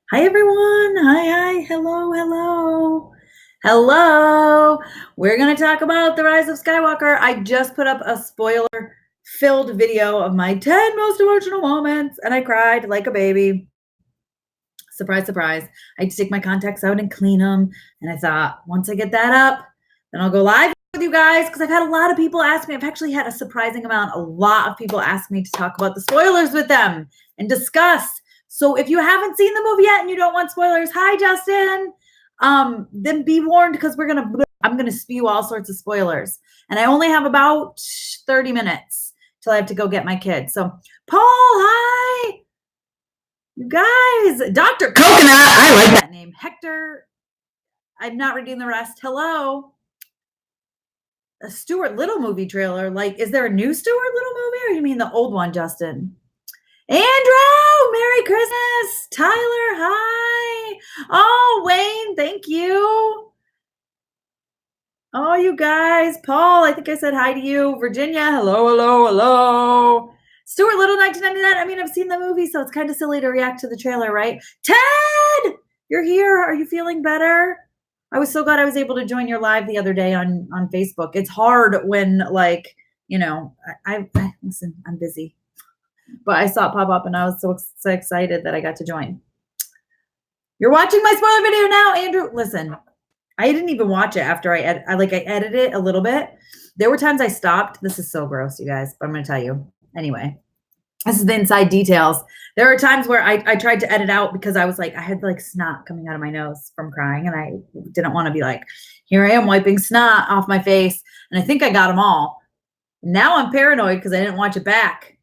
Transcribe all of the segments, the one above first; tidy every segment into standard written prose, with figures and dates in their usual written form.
Hi, everyone. Hi. Hello. We're going to talk about The Rise of Skywalker. I just put up a spoiler-filled video of my 10 most emotional moments, and I cried like a baby. Surprise, surprise. I had to take my contacts out and clean them, and I thought, once I get that up, then I'll go live with you guys, because I've had a lot of people ask me. I've actually had a lot of people ask me to talk about the spoilers with them and discuss. So if you haven't seen the movie yet and you don't want spoilers, hi, Justin. Then be warned, because I'm gonna spew all sorts of spoilers, and I only have about 30 minutes till I have to go get my kids. So, Paul, hi, you guys. Dr. Coconut, I like that name. Hector, I'm not reading the rest. Hello. A Stuart Little movie trailer. Like, is there a new Stuart Little movie, or you mean the old one, Justin? Andrew, Merry Christmas. Tyler, hi. Oh, Wayne, thank you. Oh, you guys. Paul, I think I said hi to you. Virginia, hello. Stuart Little, 1999. I mean, I've seen the movie, so it's kind of silly to react to the trailer, right? Ted, you're here. Are you feeling better? I was so glad I was able to join your live the other day on Facebook. It's hard when, like, you know, I listen, I'm busy. But I saw it pop up, and I was so excited that I got to join. You're watching my spoiler video now, Andrew. Listen, I didn't even watch it after I edited it a little bit. There were times I stopped. This is so gross, you guys, but I'm going to tell you. Anyway, this is the inside details. There are times where I tried to edit out because I was like, I had like snot coming out of my nose from crying, and I didn't want to be like, here I am wiping snot off my face. And I think I got them all. Now I'm paranoid because I didn't watch it back.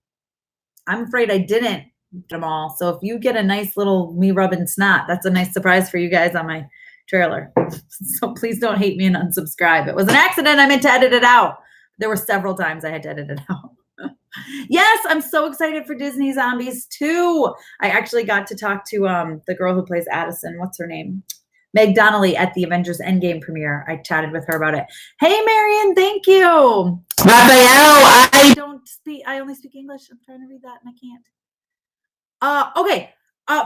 I'm afraid I didn't get them all. So if you get a nice little me rubbing snot, that's a nice surprise for you guys on my trailer. So please don't hate me and unsubscribe. It was an accident. I meant to edit it out. There were several times I had to edit it out. Yes, I'm so excited for Disney Zombies 2. I actually got to talk to the girl who plays Addison. What's her name? Meg Donnelly at the Avengers Endgame premiere. I chatted with her about it. Hey, Marion, thank you. Raphael, I only speak English. I'm trying to read that and I can't. Okay.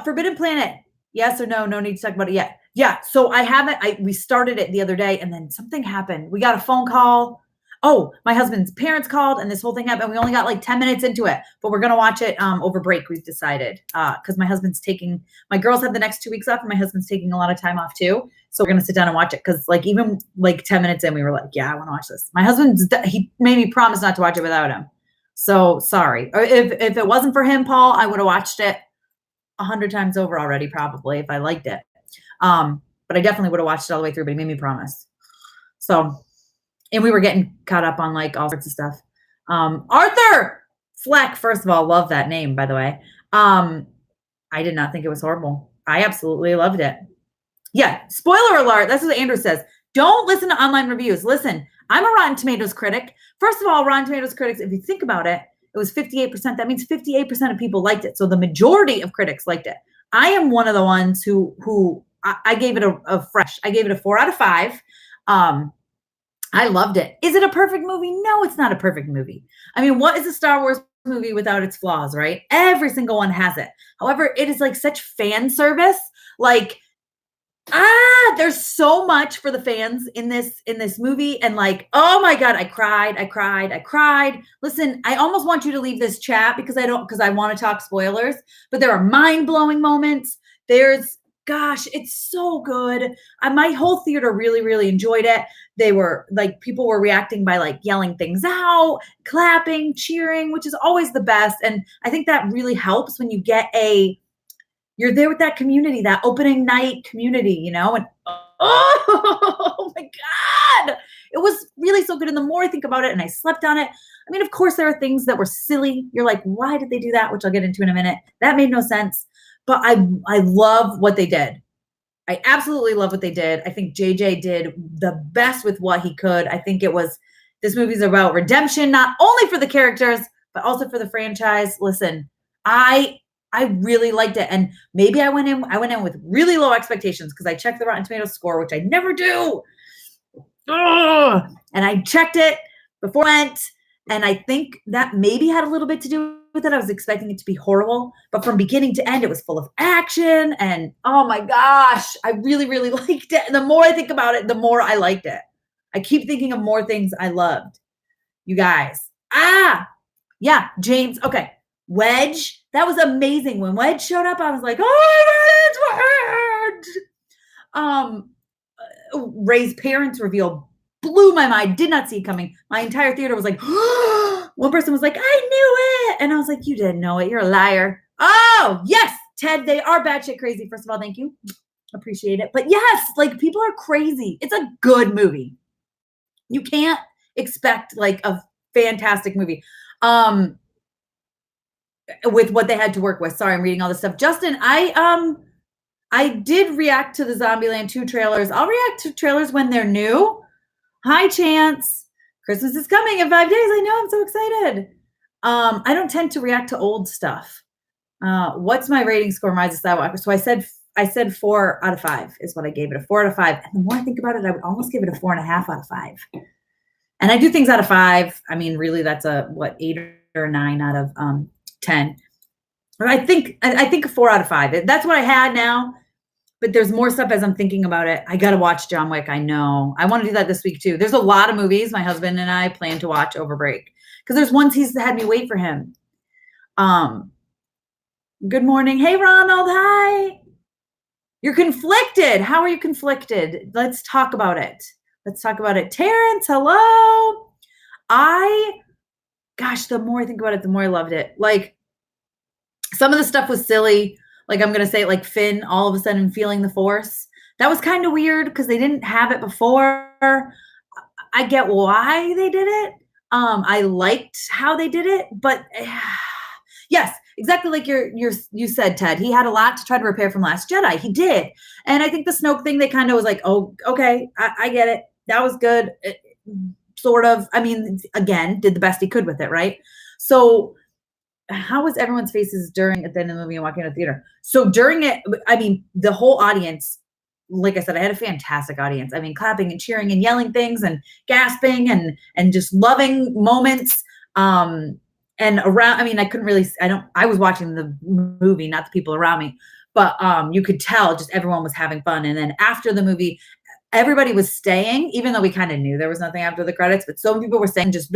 Forbidden Planet. Yes or no? No need to talk about it yet. Yeah. So we started it the other day, and then something happened. We got a phone call. Oh, my husband's parents called, and this whole thing happened. We only got like 10 minutes into it, but we're going to watch it over break, we've decided, because my girls have the next 2 weeks off, and my husband's taking a lot of time off too. So we're going to sit down and watch it, because like even like 10 minutes in, we were like, yeah, I want to watch this. My he made me promise not to watch it without him. So sorry. Or if it wasn't for him, Paul, I would have watched it 100 times over already, probably, if I liked it. But I definitely would have watched it all the way through, but he made me promise. So, and we were getting caught up on like all sorts of stuff. Arthur Fleck, first of all, love that name, by the way. I did not think it was horrible. I absolutely loved it. Yeah, spoiler alert. That's what Andrew says. Don't listen to online reviews. Listen, I'm a Rotten Tomatoes critic. First of all, Rotten Tomatoes critics, if you think about it, it was 58%. That means 58% of people liked it. So the majority of critics liked it. I am one of the ones who I gave it a fresh. I gave it a 4 out of 5. I loved it. Is it a perfect movie? No, it's not a perfect movie. I mean, what is a Star Wars movie without its flaws, right? Every single one has it. However, it is like such fan service. Like, there's so much for the fans in this movie. And like, oh my God, I cried. Listen, I almost want you to leave this chat because I want to talk spoilers, but there are mind-blowing moments. Gosh, it's so good. My whole theater really, really enjoyed it. They were like, people were reacting by like yelling things out, clapping, cheering, which is always the best. And I think that really helps when you get you're there with that community, that opening night community, you know, and oh my God, it was really so good. And the more I think about it and I slept on it, I mean, of course there are things that were silly. You're like, why did they do that? Which I'll get into in a minute. That made no sense. But I love what they did. I absolutely love what they did. I think JJ did the best with what he could. I think this movie's about redemption, not only for the characters, but also for the franchise. Listen, I really liked it. And maybe I went in with really low expectations because I checked the Rotten Tomatoes score, which I never do. Ugh! And I checked it before I went. And I think that maybe had a little bit to do that I was expecting it to be horrible, but from beginning to end, it was full of action. And oh my gosh, I really, really liked it. And the more I think about it, the more I liked it. I keep thinking of more things I loved. You guys. Yeah, James. Okay. Wedge. That was amazing. When Wedge showed up, I was like, oh my God, it's Wedge. Ray's parents reveal blew my mind. Did not see it coming. My entire theater was like, one person was like, I knew it. And I was like, you didn't know it. You're a liar. Oh, yes, Ted, they are batshit crazy. First of all, thank you. Appreciate it. But yes, like people are crazy. It's a good movie. You can't expect like a fantastic movie. With what they had to work with. Sorry, I'm reading all this stuff. Justin, I did react to the Zombieland 2 trailers. I'll react to trailers when they're new. Hi, Chance. Christmas is coming in 5 days. I know. I'm so excited. I don't tend to react to old stuff. What's my rating score, Rise of Skywalker? So I said 4 out of 5 is what I gave it, a 4 out of 5. And the more I think about it, I would almost give it a 4.5 out of 5. And I do things out of 5. I mean, really, that's a 8 or 9 out of 10. Or I think a 4 out of 5. That's what I had now. But there's more stuff as I'm thinking about it. I got to watch John Wick. I know. I want to do that this week too. There's a lot of movies my husband and I plan to watch over break because there's ones he's had me wait for him. Good morning. Hey, Ronald. Hi. You're conflicted. How are you conflicted? Let's talk about it. Terrence, hello. Gosh, the more I think about it, the more I loved it. Like some of the stuff was silly. Like I'm going to say like Finn all of a sudden feeling the force. That was kind of weird because they didn't have it before. I get why they did it. I liked how they did it, but yes, exactly like you said, Ted. He had a lot to try to repair from Last Jedi. He did. And I think the Snoke thing, they kind of was like, oh, okay, I get it. That was good. Sort of. I mean, again, did the best he could with it, right? So how was everyone's faces at the end of the movie and walking out of the theater? So during it, I mean, the whole audience, like I said, I had a fantastic audience. I mean, clapping and cheering and yelling things and gasping and just loving moments. And around, I mean, I was watching the movie, not the people around me, but you could tell just everyone was having fun. And then after the movie, everybody was staying, even though we kind of knew there was nothing after the credits, but so many people were staying, just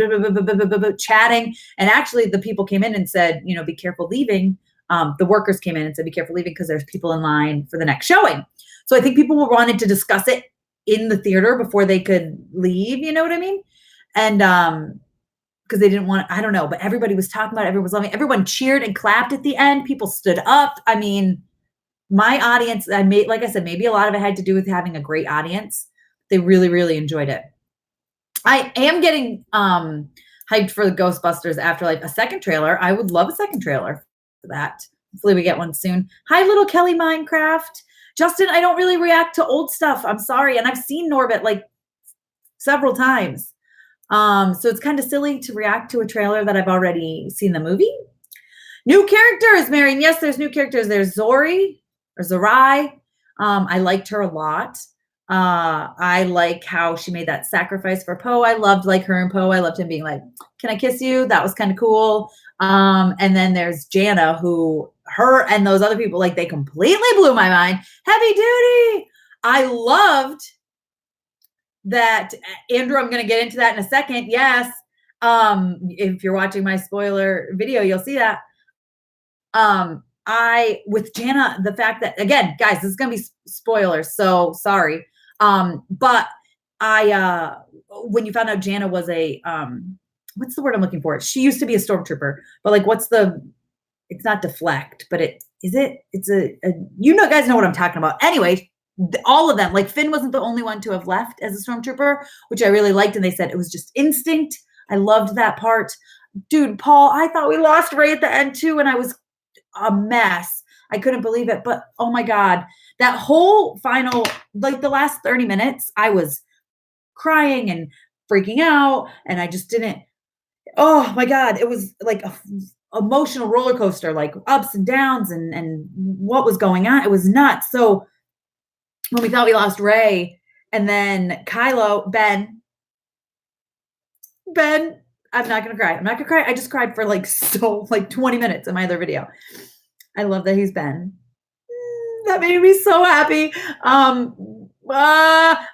chatting. And actually the people came in and said, be careful leaving. The workers came in and said, be careful leaving because there's people in line for the next showing. So I think people wanted to discuss it in the theater before they could leave. You know what I mean? And because they didn't want, I don't know, but everybody was talking about it. Everyone was loving it. Everyone cheered and clapped at the end. People stood up. I mean, my audience, like I said, maybe a lot of it had to do with having a great audience. They really, really enjoyed it. I am getting hyped for the Ghostbusters Afterlife, a second trailer. I would love a second trailer for that. Hopefully we get one soon. Hi, little Kelly Minecraft. Justin, I don't really react to old stuff. I'm sorry. And I've seen Norbit like several times. So it's kind of silly to react to a trailer that I've already seen the movie. New characters, Marion. Yes, there's new characters. There's Zori. Or Zorai. I liked her a lot. I like how she made that sacrifice for Poe. I loved like her and Poe. I loved him being like, can I kiss you? That was kind of cool. And then there's Jana, who her and those other people, like they completely blew my mind. Heavy duty. I loved that. Andrew, I'm going to get into that in a second. Yes. If you're watching my spoiler video, you'll see that. With Jana, the fact that, again, guys, this is going to be spoilers, so sorry. But when you found out Jana was a, what's the word I'm looking for? She used to be a stormtrooper, but like, it's not deflect, but you guys know what I'm talking about. Anyway, all of them, like Finn wasn't the only one to have left as a stormtrooper, which I really liked. And they said it was just instinct. I loved that part. Dude, Paul, I thought we lost Ray at the end too. And I was a mess. I couldn't believe it, but oh my God, that whole final, like the last 30 minutes, I was crying and freaking out. And I just didn't, oh my God, it was like a emotional roller coaster, like ups and downs and what was going on. It was nuts. So when we thought we lost Ray and then Kylo, Ben, I'm not gonna cry. I'm not gonna cry. I just cried for like 20 minutes in my other video. I love that he's Ben. That made me so happy.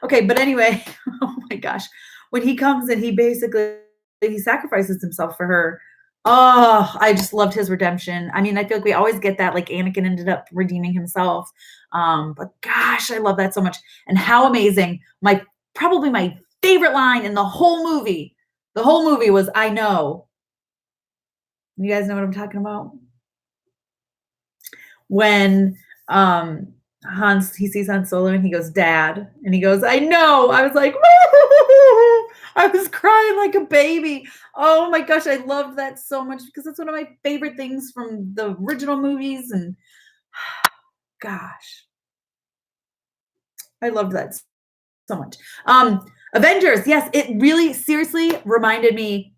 Okay, but anyway, oh my gosh, when he comes and he sacrifices himself for her. Oh, I just loved his redemption. I mean, I feel like we always get that, like Anakin ended up redeeming himself. But gosh, I love that so much. And how amazing. Probably my favorite line in the whole movie. The whole movie was I know. You guys know what I'm talking about? When he sees Han Solo and he goes, Dad, and he goes, I know. I was like, I was crying like a baby. Oh my gosh, I loved that so much because it's one of my favorite things from the original movies. And gosh, I loved that so much. Avengers, yes, it really seriously reminded me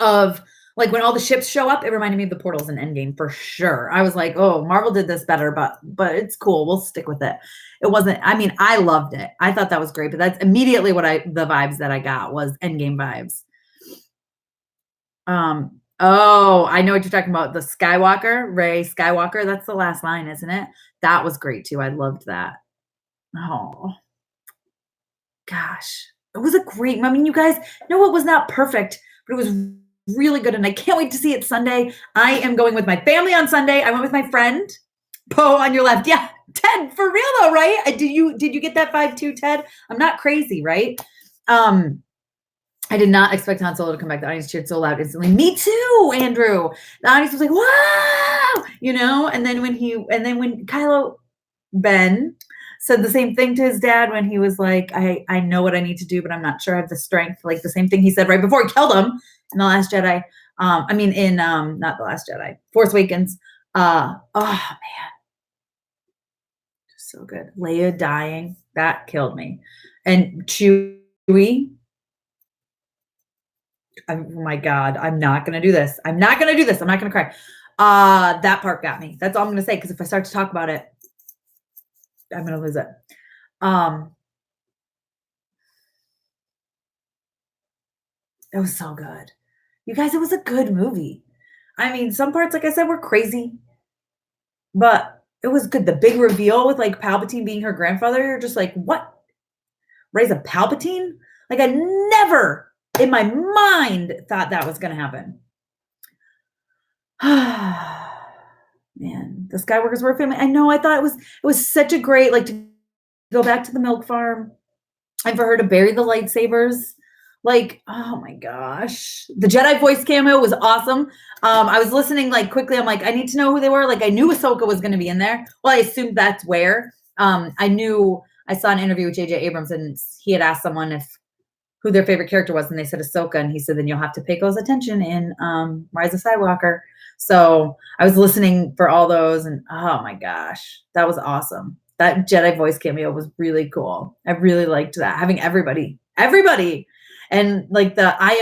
of like when all the ships show up, it reminded me of the portals in Endgame for sure. I was like, oh, Marvel did this better, but it's cool. We'll stick with it. It wasn't, I mean, I loved it. I thought that was great, but that's immediately the vibes that I got was Endgame vibes. Oh, I know what you're talking about. The Rey Skywalker. That's the last line, isn't it? That was great too. I loved that. Oh, gosh. It was a great, I mean, you guys know it was not perfect, but it was really good. And I can't wait to see it Sunday. I am going with my family on Sunday. I went with my friend, Poe on your left. Yeah, Ted, for real though, right? Did you get that vibe too, Ted? I'm not crazy, right? I did not expect Han Solo to come back. The audience cheered so loud instantly. Me too, Andrew. The audience was like, wow, and then when Kylo Ben said the same thing to his dad when he was like, I know what I need to do, but I'm not sure I have the strength. Like the same thing he said right before he killed him in The Last Jedi. Not The Last Jedi, Force Awakens. Oh man. So good. Leia dying. That killed me. And Chewie. Oh my God. I'm not going to do this. I'm not going to cry. That part got me. That's all I'm going to say. Because if I start to talk about it, I'm going to lose it. It was so good. You guys, it was a good movie. I mean, some parts, like I said, were crazy, but it was good. The big reveal with like Palpatine being her grandfather, you're just like, what? Raise a Palpatine? Like I never in my mind thought that was going to happen. Man, the Skywalkers were a family. I know. I thought it was such a great, like, to go back to the milk farm and for her to bury the lightsabers. Like, oh my gosh. The Jedi voice cameo was awesome. I was listening like quickly. I'm like, I need to know who they were. Like, I knew Ahsoka was going to be in there. Well, I assumed that's where. I saw an interview with J.J. Abrams and he had asked someone who their favorite character was, and they said Ahsoka, and he said, then you'll have to pay close attention in Rise of Skywalker. So I was listening for all those, and oh my gosh, that was awesome. That Jedi voice cameo was really cool. I really liked that. Having everybody, and like I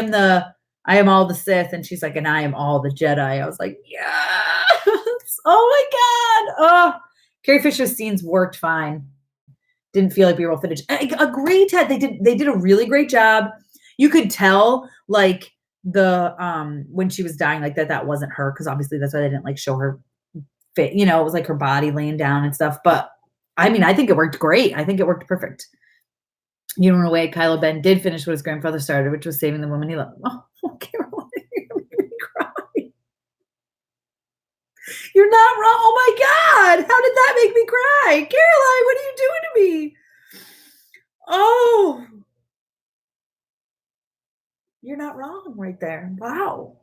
am all the Sith, and she's like, and I am all the Jedi. I was like, yes! Oh my God! Oh, Carrie Fisher's scenes worked fine. Didn't feel like B-roll footage. I agree, Ted. They did a really great job. You could tell like when she was dying, like that wasn't her, because obviously that's why they didn't like show her fit. It was like her body laying down and stuff. But I mean, I think it worked great. I think it worked perfect. In a way, Kylo Ben did finish what his grandfather started, which was saving the woman he loved. Oh, Caroline, you're making me cry. You're not wrong. Oh my God. How did that make me cry? Caroline, what are you doing to me? Oh, you're not wrong right there. Wow.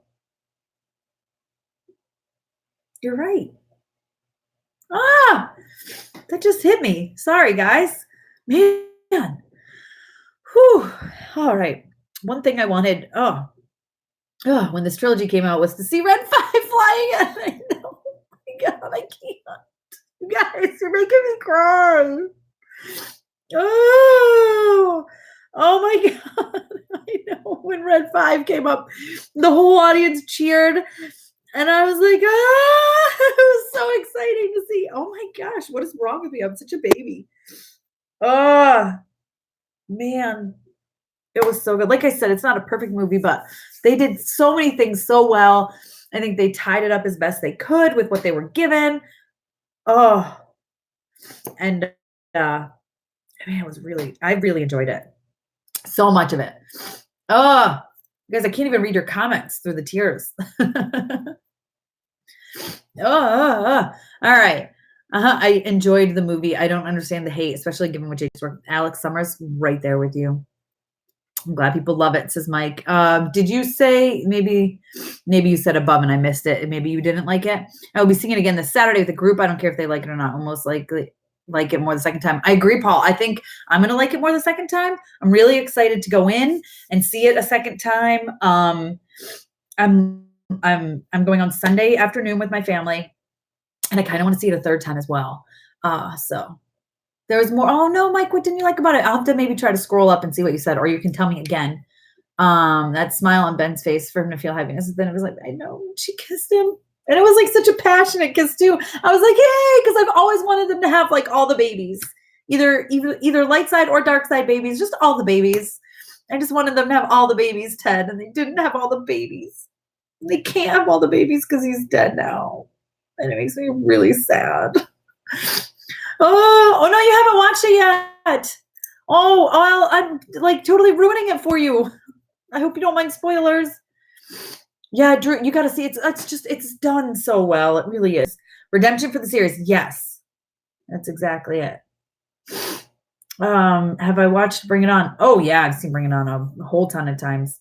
You're right. That just hit me. Sorry, guys. Man. Whew. All right. One thing I wanted, when this trilogy came out was to see Red 5 flying at it. I know. Oh my God, I can't. You guys, you're making me cry. Oh my God. I know. When Red 5 came up, the whole audience cheered. And I was like, it was so exciting to see. Oh my gosh, what is wrong with me? I'm such a baby. Oh, man. It was so good. Like I said, it's not a perfect movie, but They did so many things so well. I think they tied it up as best they could with what they were given. Oh, and man, I really enjoyed it. So much of it. Oh, guys, I can't even read your comments through the tears. All right. I enjoyed the movie. I don't understand the hate, especially given what Jake's work. Alex Summers, right there with you. I'm glad people love it, says Mike. Did you say maybe you said above and I missed it, and maybe you didn't like it? I will be seeing it again this Saturday with the group. I don't care if they like it or not. Almost likely like it more the second time. I agree, Paul. I think I'm gonna like it more the second time. I'm really excited to go in and see it a second time. I'm going on Sunday afternoon with my family, and I kind of want to see it a third time as well. So there was more. Oh no, Mike, what didn't you like about it? I'll have to maybe try to scroll up and see what you said, or you can tell me again. That smile on Ben's face for him to feel happiness. Then it was like, I know, she kissed him. And it was like such a passionate kiss too. I was like, yay, because I've always wanted them to have like all the babies. Either light side or dark side babies, just all the babies. I just wanted them to have all the babies, Ted, and they didn't have all the babies. They can't have all the babies because he's dead now. And it makes me really sad. Oh no, you haven't watched it yet. Oh, well, I'm like totally ruining it for you. I hope you don't mind spoilers. Yeah, Drew, you got to see it. It's done so well. It really is. Redemption for the series. Yes, that's exactly it. Have I watched Bring It On? Oh yeah, I've seen Bring It On a whole ton of times.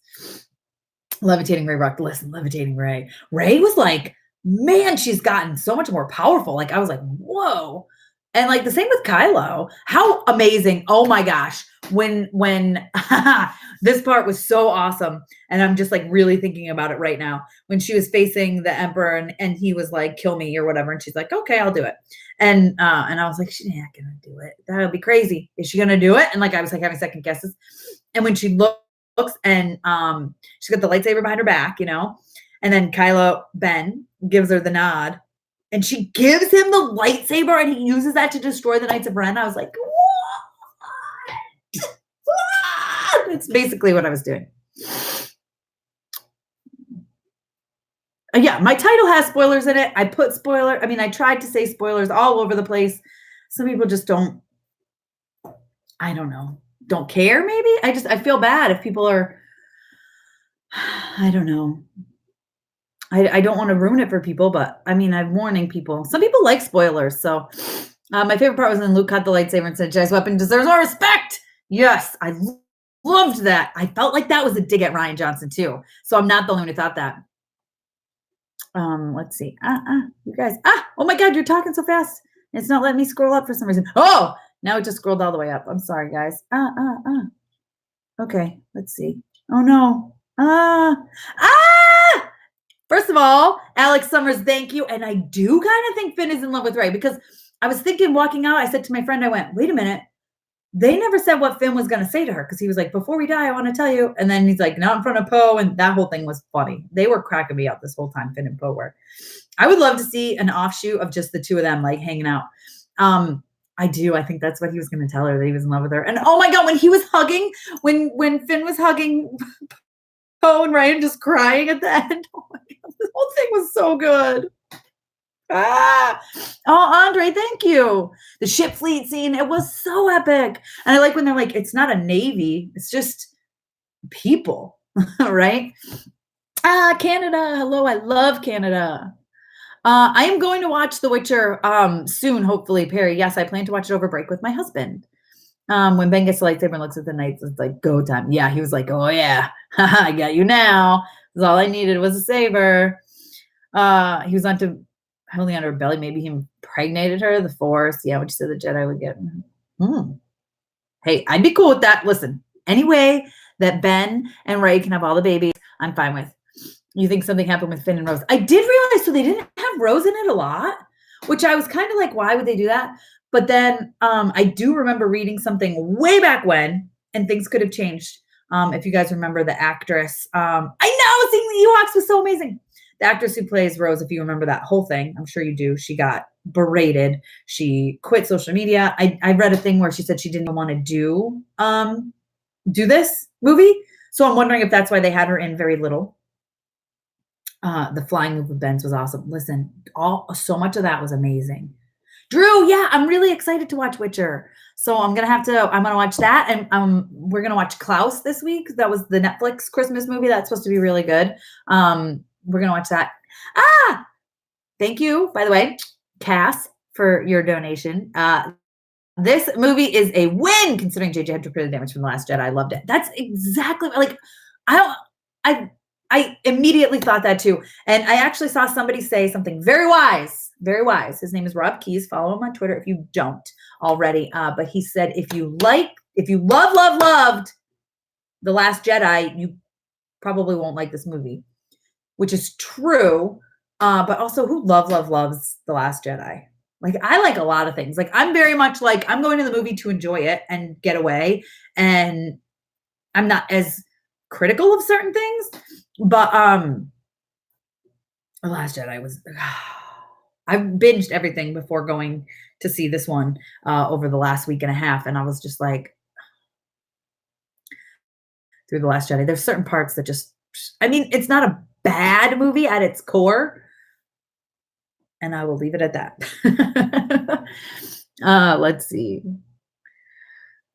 Levitating Ray rocked. Listen, Levitating Ray. Ray was like, man, she's gotten so much more powerful. Like I was like, whoa. And like the same with Kylo. How amazing. Oh my gosh. When this part was so awesome. And I'm just like really thinking about it right now. When she was facing the Emperor and he was like, kill me or whatever. And she's like, okay, I'll do it. And I was like, she's not gonna do it. That would be crazy. Is she gonna do it? And like I was like having second guesses. And when she looks and she's got the lightsaber behind her back, and then Ben gives her the nod. And she gives him the lightsaber and he uses that to destroy the Knights of Ren. I was like, what? It's basically what I was doing. Yeah, my title has spoilers in it. I tried to say spoilers all over the place. Some people just don't care maybe. I feel bad if people are, I don't know. I don't want to ruin it for people, but I'm warning people. Some people like spoilers. So my favorite part was when Luke cut the lightsaber and said, Jedi's weapon deserves more respect. Yes, I loved that. I felt like that was a dig at Rian Johnson too. So I'm not the only one who thought that. Let's see. You guys. Oh my God, you're talking so fast. It's not letting me scroll up for some reason. Oh, now it just scrolled all the way up. I'm sorry, guys. Okay, let's see. Oh no. First of all, Alex Summers, thank you. And I do kind of think Finn is in love with Rey because I was thinking walking out, I said to my friend, I went, wait a minute. They never said what Finn was going to say to her because he was like, before we die, I want to tell you. And then he's like, not in front of Poe. And that whole thing was funny. They were cracking me up this whole time, Finn and Poe were. I would love to see an offshoot of just the two of them like hanging out. I do. I think that's what he was going to tell her, that he was in love with her. And oh my God, when he was hugging, when Finn was hugging Poe and Ryan just crying at the end. Oh my God, this whole thing was so good. Oh, Andre, thank you. The ship fleet scene, it was so epic. And I like when they're like, it's not a navy, it's just people, right? Canada. Hello, I love Canada. I am going to watch The Witcher soon, hopefully, Perry. Yes, I plan to watch it over break with my husband. When Ben gets the lightsaber and looks at the knights, it's like go time. Yeah, he was like, oh yeah, I got you now. All I needed was a saber. He was holding on to her belly. Maybe he impregnated her. The Force. Yeah, what you said the Jedi would get. Hey, I'd be cool with that. Listen, anyway, that Ben and Rey can have all the babies, I'm fine with. You think something happened with Finn and Rose? I did realize, so they didn't have Rose in it a lot, which I was kind of like, why would they do that? But then I do remember reading something way back when, and things could have changed. If you guys remember the actress, I know, seeing the Ewoks was so amazing. The actress who plays Rose, if you remember that whole thing, I'm sure you do. She got berated. She quit social media. I read a thing where she said she didn't want to do this movie. So I'm wondering if that's why they had her in very little. The flying move of Ben's was awesome. Listen, so much of that was amazing. Drew, yeah, I'm really excited to watch Witcher. So I'm gonna watch that, and we're gonna watch Klaus this week. That was the Netflix Christmas movie. That's supposed to be really good. We're gonna watch that. Ah, thank you, by the way, Cass, for your donation. This movie is a win considering JJ had to repair the damage from The Last Jedi. I loved it. That's exactly like I don't I I immediately thought that too. And I actually saw somebody say something very wise, very wise. His name is Rob Keys. Follow him on Twitter if you don't already. But he said if you loved The Last Jedi, you probably won't like this movie, which is true. But also who loves The Last Jedi? Like I like a lot of things. Like I'm very much like I'm going to the movie to enjoy it and get away. And I'm not as critical of certain things. But The Last Jedi was I binged everything before going to see this one over the last week and a half. And I was just like through The Last Jedi. There's certain parts that just I mean, it's not a bad movie at its core. And I will leave it at that. Let's see.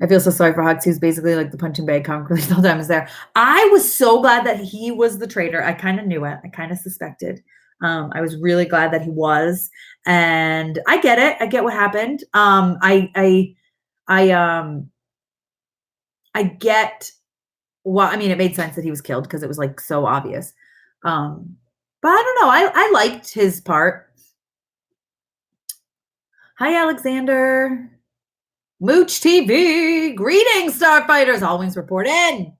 I feel so sorry for Hux. He was basically like the punching bag comic relief the whole time I was there. I was so glad that he was the traitor. I kind of knew it. I kind of suspected. I was really glad that he was, and I get it. I get what happened. I get. Well, I mean, it made sense that he was killed because it was like so obvious. But I don't know. I liked his part. Hi, Alexander. Mooch TV. Greetings, Starfighters. Always report in.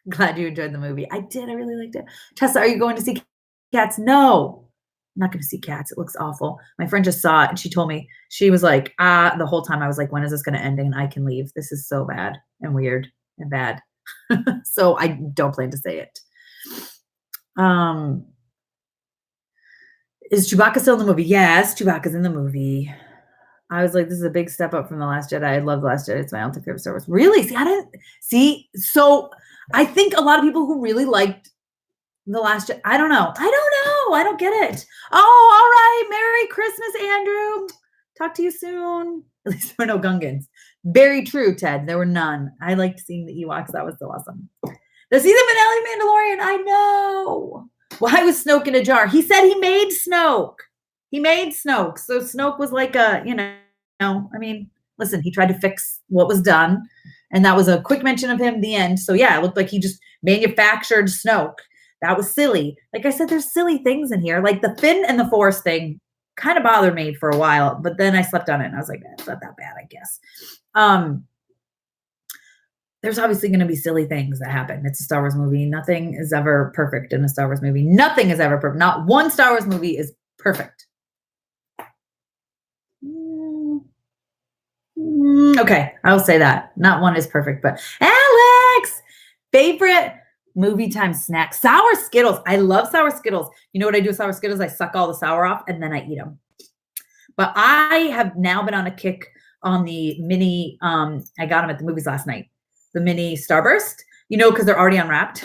Glad you enjoyed the movie. I did. I really liked it. Tessa, are you going to see Cats? No. I'm not going to see Cats. It looks awful. My friend just saw it and she told me, she was like, the whole time I was like, when is this going to end and I can leave? This is so bad and weird and bad. So I don't plan to say it. Is Chewbacca still in the movie? Yes, Chewbacca's in the movie. I was like, this is a big step up from The Last Jedi. I love The Last Jedi. It's my all-time favorite Star Wars. Really? So I think a lot of people who really liked The Last Jedi, I don't know. I don't get it. Oh, all right. Merry Christmas, Andrew. Talk to you soon. At least there were no Gungans. Very true, Ted. There were none. I liked seeing the Ewoks. That was so awesome. The season finale Mandalorian. I know. Why was Snoke in a jar? He said he made Snoke. He made Snoke. So Snoke was like I mean, listen, he tried to fix what was done. And that was a quick mention of him, the end. So yeah, it looked like he just manufactured Snoke. That was silly. Like I said, there's silly things in here. Like the Finn and the Force thing kind of bothered me for a while, but then I slept on it and I was like, it's not that bad, I guess. There's obviously going to be silly things that happen. It's a Star Wars movie. Nothing is ever perfect in a Star Wars movie. Nothing is ever perfect. Not one Star Wars movie is perfect. Okay, I'll say that. Not one is perfect, but Alex, favorite movie time snack. Sour Skittles. I love sour Skittles. You know what I do with sour Skittles? I suck all the sour off and then I eat them. But I have now been on a kick on the mini, I got them at the movies last night. The mini Starburst, because they're already unwrapped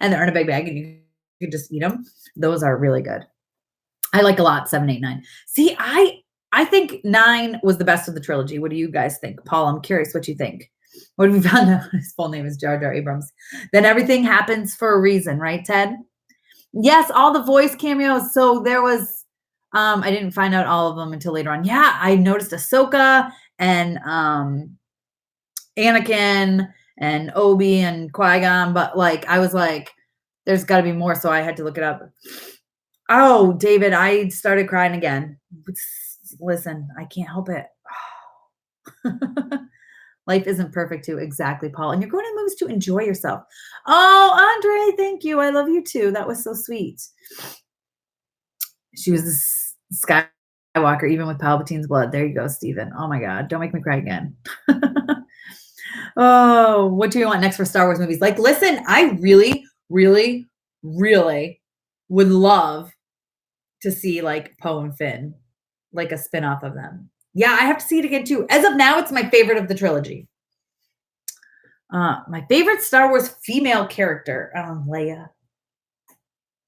and they're in a big bag and you can just eat them. Those are really good. I like a lot, 7, 8, 9. See, I think 9 was the best of the trilogy. What do you guys think? Paul, I'm curious what you think. What have we found out? His full name is Jar Jar Abrams. Then everything happens for a reason, right, Ted? Yes, all the voice cameos. So there was, I didn't find out all of them until later on. Yeah, I noticed Ahsoka and Anakin and Obi and Qui-Gon, but I was like, there's got to be more, so I had to look it up. Oh, David, I started crying again. Listen, I can't help it. Life isn't perfect too. Exactly, Paul. And you're going to the movies to enjoy yourself. Oh, Andre, thank you. I love you too. That was so sweet. She was the Skywalker, even with Palpatine's blood. There you go, Steven. Oh my God. Don't make me cry again. Oh, what do you want next for Star Wars movies? Listen, I really, really, really would love to see Poe and Finn, a spinoff of them. Yeah, I have to see it again too. As of now, it's my favorite of the trilogy. My favorite Star Wars female character, Leia.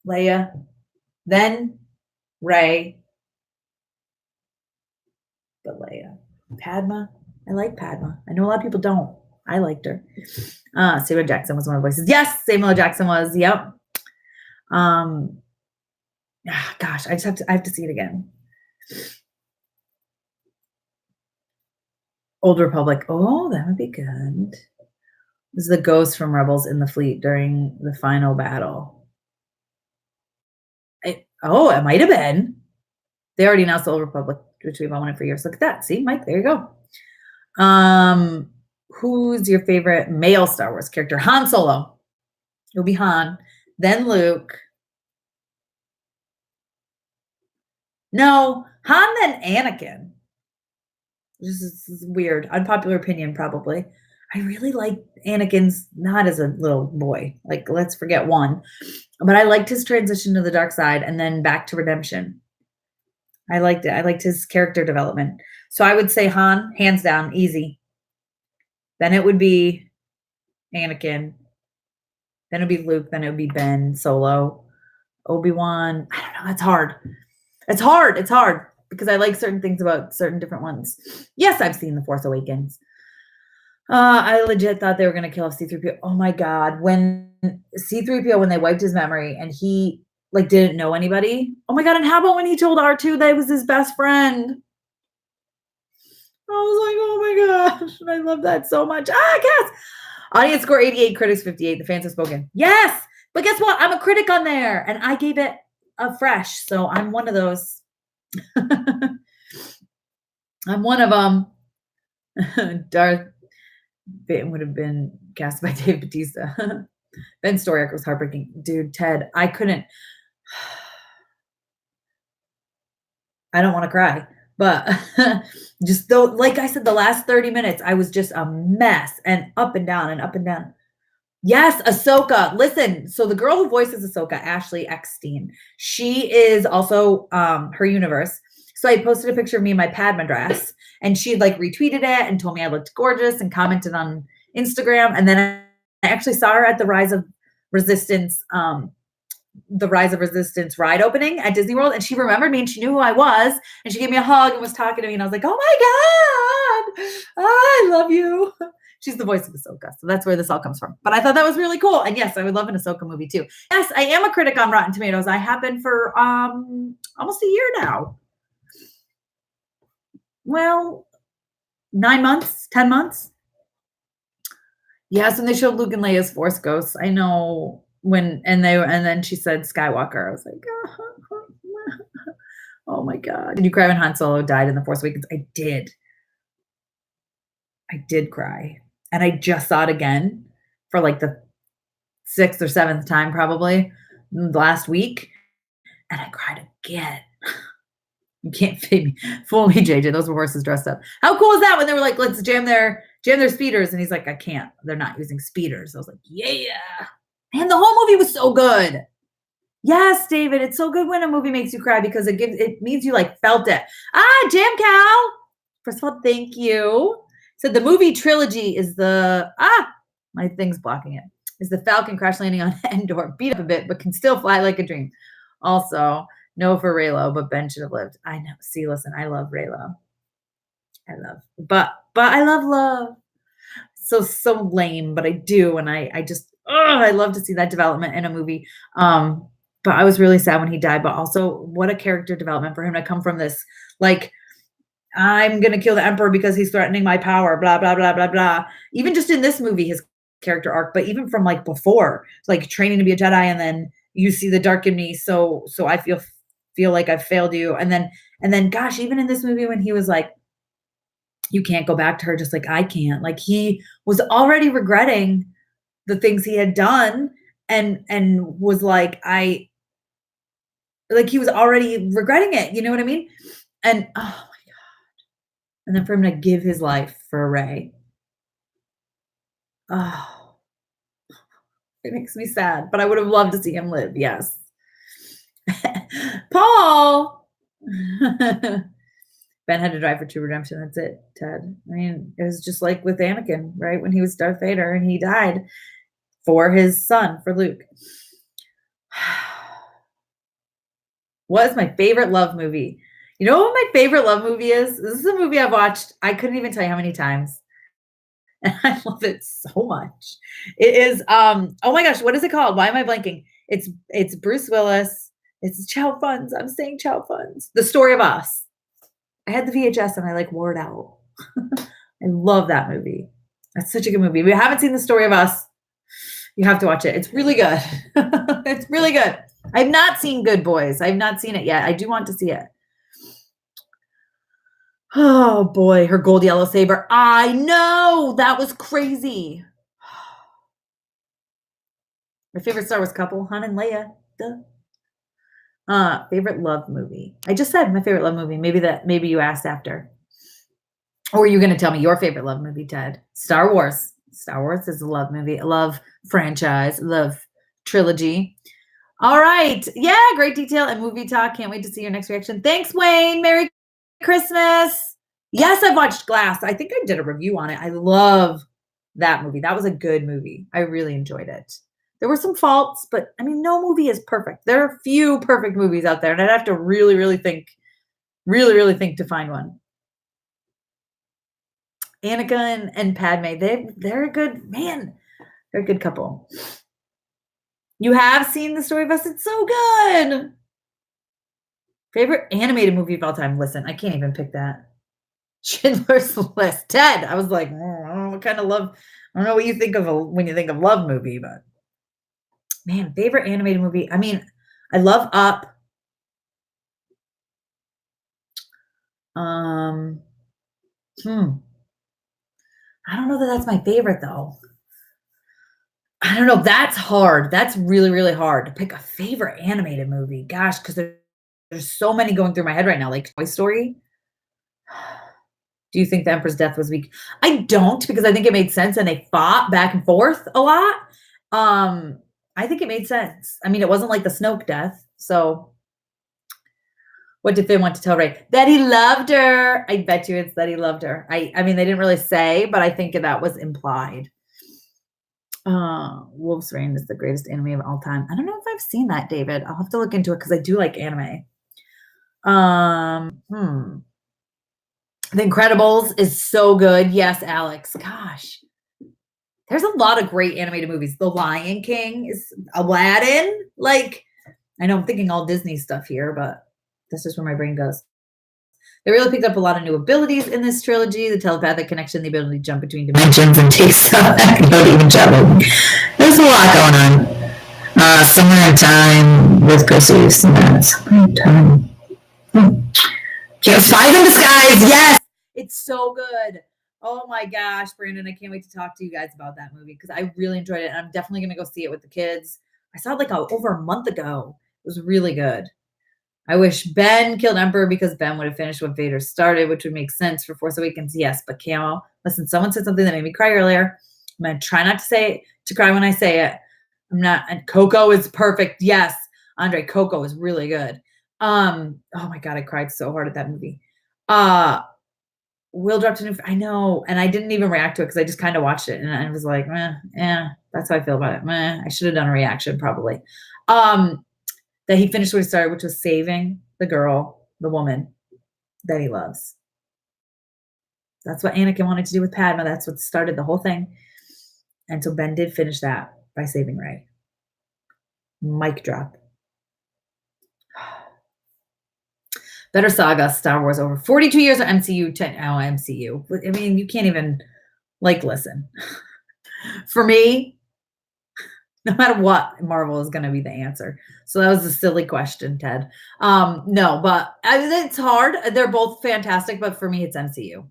Leia. then Rey, but Leia. Padma. I like Padma. I know a lot of people don't. I liked her. Samuel Jackson was one of the voices. Yes, Samuel Jackson was. Yep. Gosh, I have to see it again. Old Republic. Oh, that would be good. This is the ghost from Rebels in the fleet during the final battle. It might have been. They already announced the Old Republic, which we've all wanted for years. Look at that. See, Mike, there you go. Who's your favorite male Star Wars character? Han Solo. It'll be Han. Then Luke. No, Han then Anakin. This is weird. Unpopular opinion, probably. I really like Anakin's not as a little boy. Like, let's forget one. But I liked his transition to the dark side and then back to redemption. I liked it. I liked his character development. So I would say Han, hands down, easy. Then it would be Anakin. Then it would be Luke. Then it would be Ben Solo. Obi-Wan. I don't know. That's hard. It's hard because I like certain things about certain different ones. Yes, I've seen The Force Awakens. I legit thought they were going to kill C-3PO. Oh my God. When C-3PO, when they wiped his memory and he like didn't know anybody. Oh my God. And how about when he told R2 that it was his best friend? I was like, oh my gosh. I love that so much. Yes. Audience score 88, critics 58. The fans have spoken. Yes. But guess what? I'm a critic on there and I gave it a fresh. So I'm one of those. I'm one of them. Darth Vader would have been cast by Dave Bautista. Ben's story arc was heartbreaking. Dude, Ted, I couldn't. I don't want to cry, but just though, like I said, the last 30 minutes, I was just a mess and up and down and up and down. Yes, Ahsoka. Listen, so the girl who voices Ahsoka, Ashley Eckstein, she is also her universe. So I posted a picture of me in my Padma dress, and she like retweeted it and told me I looked gorgeous and commented on Instagram. And then I actually saw her at the Rise of Resistance ride opening at Disney World, and she remembered me and she knew who I was, and she gave me a hug and was talking to me, and I was like, oh my God, I love you. She's the voice of Ahsoka, so that's where this all comes from. But I thought that was really cool, and yes, I would love an Ahsoka movie too. Yes, I am a critic on Rotten Tomatoes. I have been for almost a year now. Well, 9 months, 10 months. Yes, and they showed Luke and Leia's Force ghosts. I know and then she said Skywalker. I was like, oh my God. Did you cry when Han Solo died in The Force Awakens? I did. I did cry. And I just saw it again for like the 6th or 7th time probably last week. And I cried again. You can't fool me, JJ. Those were horses dressed up. How cool is that when they were like, let's jam their speeders? And he's like, I can't. They're not using speeders. I was like, yeah. Man, the whole movie was so good. Yes, David. It's so good when a movie makes you cry because it means you like felt it. Jam Cow. First of all, thank you. So the movie trilogy is my thing's blocking it. Is the Falcon crash landing on Endor, beat up a bit, but can still fly like a dream. Also, no for Raylo, but Ben should have lived. I know. See, listen, I love Raylo. But I love. So lame, but I do, and I just I love to see that development in a movie. But I was really sad when he died. But also, what a character development for him to come from this, like, I'm gonna kill the Emperor because he's threatening my power, blah blah blah blah blah. Even just in this movie, his character arc, but even from like before, like training to be a Jedi, and then you see the dark in me, so I feel like I've failed you, and then gosh, even in this movie when he was like, you can't go back to her just like I can't. Like he was already regretting the things he had done and was like, he was already regretting it. You know what I mean? And oh my God. And then for him to give his life for Rey. Oh, it makes me sad, but I would have loved to see him live. Yes. Paul. Ben had to die for true redemption. That's it, Ted. I mean, it was just like with Anakin, right? When he was Darth Vader and he died for his son, for Luke. What is my favorite love movie? You know what my favorite love movie is? This is a movie I've watched, I couldn't even tell you how many times, and I love it so much. It is, oh my gosh, what is it called? Why am I blanking? It's Bruce Willis. It's Chow Funds. I'm saying Chow Funds. The Story of Us. I had the VHS and I like wore it out. I love that movie. That's such a good movie. If you haven't seen The Story of Us, you have to watch it. It's really good. It's really good. I've not seen Good Boys. I've not seen it yet. I do want to see it. Oh boy, her gold yellow saber. I know, that was crazy. My favorite Star Wars couple, Han and Leia. Duh. Favorite love movie. I just said my favorite love movie. Maybe you asked after. Or are you going to tell me your favorite love movie, Ted? Star Wars. Star Wars is a love movie. I love franchise. Love trilogy. All right. Yeah, great detail and movie talk. Can't wait to see your next reaction. Thanks, Wayne. Merry Christmas. Yes, I've watched Glass. I think I did a review on it. I love that movie. That was a good movie. I really enjoyed it. There were some faults, but I mean, no movie is perfect. There are few perfect movies out there, and I'd have to really, really think to find one. Anakin and Padme, they're a good man. They're a good couple. You have seen The Story of Us. It's so good. Favorite animated movie of all time. Listen, I can't even pick that. Schindler's List. Ted. I was like, I don't know what kind of love. I don't know what you think of when you think of love movie, but man, favorite animated movie. I mean, I love Up. Um, hmm. I don't know that that's my favorite though. I don't know. That's hard. That's really, really hard to pick a favorite animated movie. Gosh, because there's so many going through my head right now, like Toy Story. Do you think the Emperor's death was weak? I don't, because I think it made sense and they fought back and forth a lot. I think it made sense. I mean, it wasn't like the Snoke death. So what did Finn want to tell Rey? That he loved her. I bet you it's that he loved her. I mean, they didn't really say, but I think that was implied. Wolf's Rain is the greatest anime of all time. I don't know if I've seen that, David. I'll have to look into it because I do like anime. The Incredibles is so good. Yes, Alex. Gosh. There's a lot of great animated movies. The Lion King is Aladdin. Like, I know I'm thinking all Disney stuff here, but that's just where my brain goes. They really picked up a lot of new abilities in this trilogy. The telepathic connection, the ability to jump between dimensions and take stuff back and don't even travel. There's a lot going on. Somewhere in Time with Perseus and that. Somewhere in Time. Five in Disguise. Yes. It's so good. Oh my gosh, Brandon, I can't wait to talk to you guys about that movie because I really enjoyed it and I'm definitely going to go see it with the kids. I saw it like over a month ago. It was really good. I wish Ben killed Emperor because Ben would have finished what Vader started, which would make sense for Force Awakens. Yes, but Camo, listen, someone said something that made me cry earlier. I'm going to try not to cry when I say it. I'm not, and Coco is perfect. Yes, Andre, Coco is really good. Oh my God, I cried so hard at that movie. Will dropped a new, I know, and I didn't even react to it because I just kind of watched it and I was like, that's how I feel about it. I should have done a reaction probably. That he finished what he started, which was saving the girl, the woman that he loves. That's what Anakin wanted to do with Padma. That's what started the whole thing. And so Ben did finish that by saving Rey. Mic drop. Better saga, Star Wars over 42 years of MCU, MCU. I mean, you can't even, listen. For me, no matter what, Marvel is going to be the answer. So that was a silly question, Ted. No, but it's hard. They're both fantastic, but for me, it's MCU.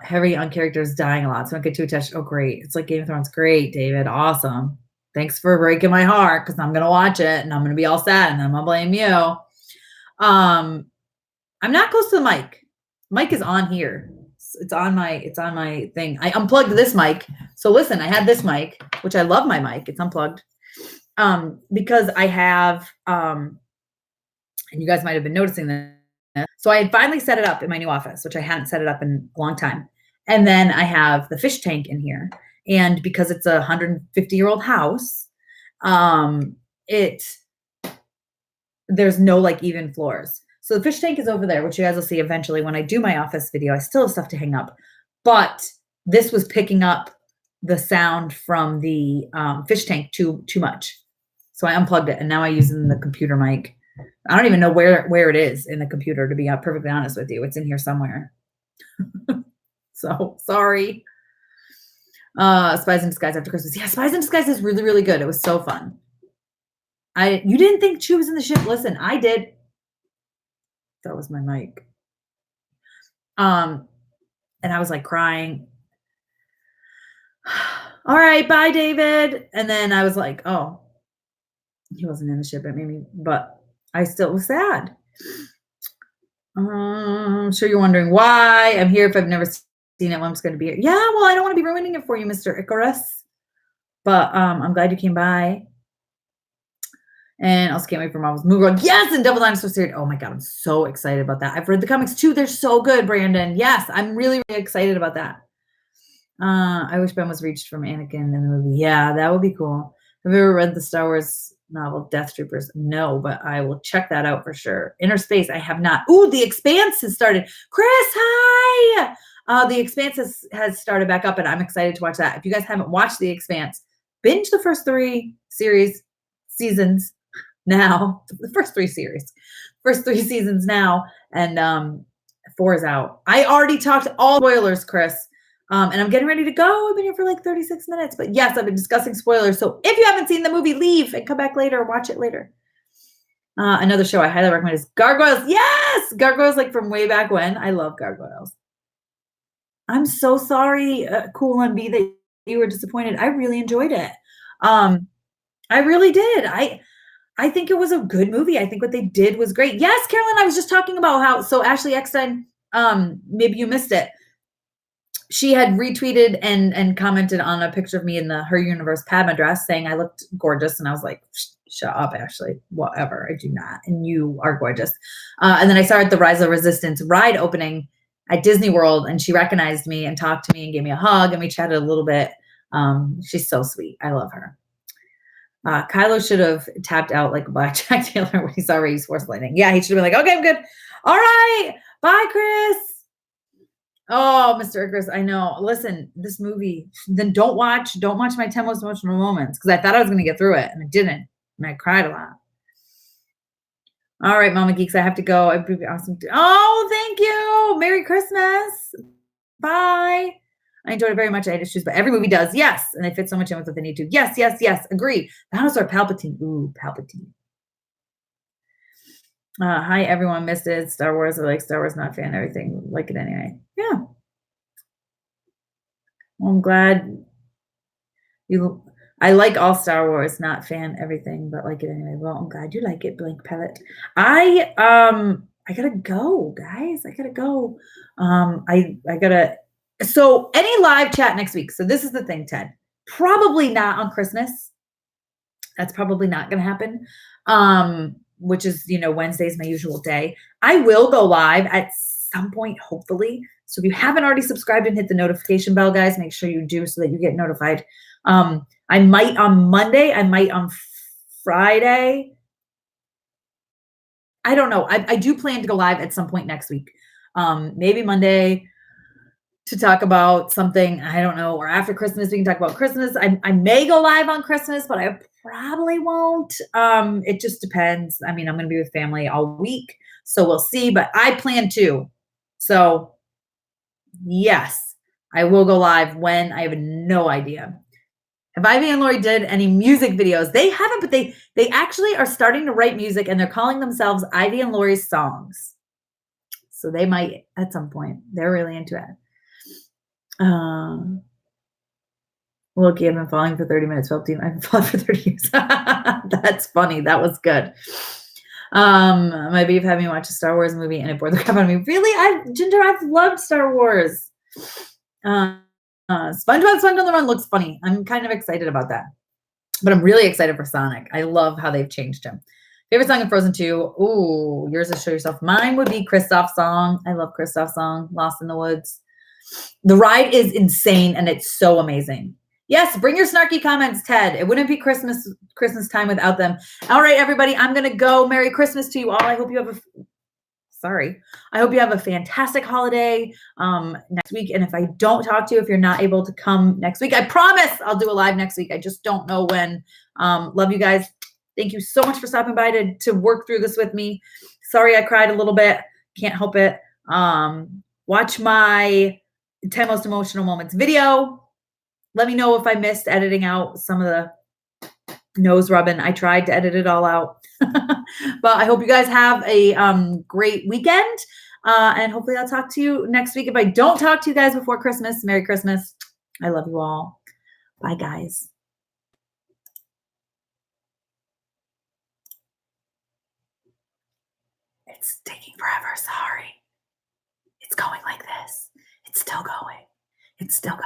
Heavy on characters dying a lot, so don't get too attached. Oh, great. It's like Game of Thrones. Great, David. Awesome. Thanks for breaking my heart because I'm going to watch it and I'm going to be all sad and I'm going to blame you. I'm not close to the mic. Mic is on here. It's on my thing. I unplugged this mic. So listen, I had this mic, which I love my mic. It's unplugged. Because I have, and you guys might have been noticing that. So I had finally set it up in my new office, which I hadn't set it up in a long time. And then I have the fish tank in here. And because it's a 150-year-old house, it there's no like even floors. So the fish tank is over there, which you guys will see eventually when I do my office video. I still have stuff to hang up, but this was picking up the sound from the fish tank too much. So I unplugged it and now I use it in the computer mic. I don't even know where it is in the computer, to be perfectly honest with you. It's in here somewhere. So sorry. Spies in Disguise After Christmas. Yeah, Spies in Disguise is really, really good. It was so fun. You didn't think Chew was in the ship? Listen, I did. That was my mic. And I was like crying. All right, bye, David. And then I was like, oh, he wasn't in the ship. It made me, but I still was sad. I'm sure you're wondering why I'm here if I've never seen it. Mom's going to be here. Yeah, well, I don't want to be ruining it for you, Mr. Icarus. But I'm glad you came by. And I also can't wait for Marvel's movie. Yes, and Double Dinosaur series. Oh my God, I'm so excited about that. I've read the comics too. They're so good, Brandon. Yes, I'm really, really excited about that. I wish Ben was reached from Anakin in the movie. Yeah, that would be cool. Have you ever read the Star Wars novel Death Troopers? No, but I will check that out for sure. Inner Space, I have not. Ooh, The Expanse has started. Chris, hi! The Expanse has started back up, and I'm excited to watch that. If you guys haven't watched The Expanse, binge the first 3 seasons now. The first 3 seasons now, and 4 is out. I already talked all spoilers, Chris. And I'm getting ready to go. I've been here for like 36 minutes. But yes, I've been discussing spoilers. So if you haven't seen the movie, leave and come back later or watch it later. Another show I highly recommend is Gargoyles. Yes! Gargoyles, like from way back when. I love Gargoyles. I'm so sorry, Cool and B, that you were disappointed. I really enjoyed it. I really did. I think it was a good movie. I think what they did was great. Yes, Carolyn, I was just talking about how, so Ashley Eckstein, maybe you missed it. She had retweeted and commented on a picture of me in the Her Universe Padma dress saying I looked gorgeous. And I was like, shut up, Ashley, whatever. I do not. And you are gorgeous. And then I saw her at the Rise of Resistance ride opening at Disney World. And she recognized me and talked to me and gave me a hug. And we chatted a little bit. She's so sweet. I love her. Kylo should have tapped out like Blackjack Taylor when he saw Rey's Force Lightning. Yeah, he should have been like, okay, I'm good. All right. Bye, Chris. Oh, Mr. Icarus, I know. Listen, this movie, then don't watch my 10 most emotional moments because I thought I was going to get through it and I didn't. And I cried a lot. All right, Mama Geeks, I have to go. It'd be awesome. Oh, thank you. Merry Christmas. Bye. I enjoyed it very much. I had issues, but every movie does. Yes. And they fit so much in with what they need to. Yes, yes, yes. Agree. Dinosaur Palpatine. Ooh, Palpatine. Hi, everyone. Missed it. Star Wars. I like Star Wars, not fan. Everything. Like it anyway. Yeah. Well, I'm glad I like all Star Wars, not fan everything, but like it anyway. Well, I'm glad you like it, Blank Pellet. I gotta go, guys. I gotta go. So any live chat next week. So this is the thing, Ted. Probably not on Christmas. That's probably not gonna happen. Which is, Wednesday's my usual day. I will go live at some point, hopefully. So if you haven't already subscribed and hit the notification bell, guys, make sure you do so that you get notified. I might on Monday. I might on Friday. I don't know. I do plan to go live at some point next week. Maybe Monday to talk about something. I don't know. Or after Christmas, we can talk about Christmas. I may go live on Christmas, but I probably won't. It just depends. I mean, I'm going to be with family all week, so we'll see. But I plan to. So yes, I will go live when. I have no idea. Have Ivy and Lori did any music videos? They haven't, but they actually are starting to write music, and they're calling themselves Ivy and Lori's Songs. So they might at some point. They're really into it. Loki, I've been falling for 30 minutes. I've been falling for 30 years. That's funny. That was good. My beef had me watch a Star Wars movie and it bored the crap out of me. Really? Ginger, I've loved Star Wars. SpongeBob Sponge on the Run looks funny. I'm kind of excited about that. But I'm really excited for Sonic. I love how they've changed him. Favorite song in Frozen 2? Ooh, yours is Show Yourself. Mine would be Kristoff's song. I love Kristoff's song, Lost in the Woods. The ride is insane and it's so amazing. Yes, bring your snarky comments, Ted. It wouldn't be Christmas time without them. All right, everybody, I'm gonna go. Merry Christmas to you all. I hope you have a fantastic holiday next week. And if I don't talk to you, if you're not able to come next week, I promise I'll do a live next week. I just don't know when. Love you guys. Thank you so much for stopping by to work through this with me. Sorry I cried a little bit. Can't help it. Watch my 10 most emotional moments video. Let me know if I missed editing out some of the nose rubbing. I tried to edit it all out. But I hope you guys have a great weekend. And hopefully I'll talk to you next week. If I don't talk to you guys before Christmas, Merry Christmas. I love you all. Bye, guys. It's taking forever. Sorry. It's going like this. It's still going. It's still going.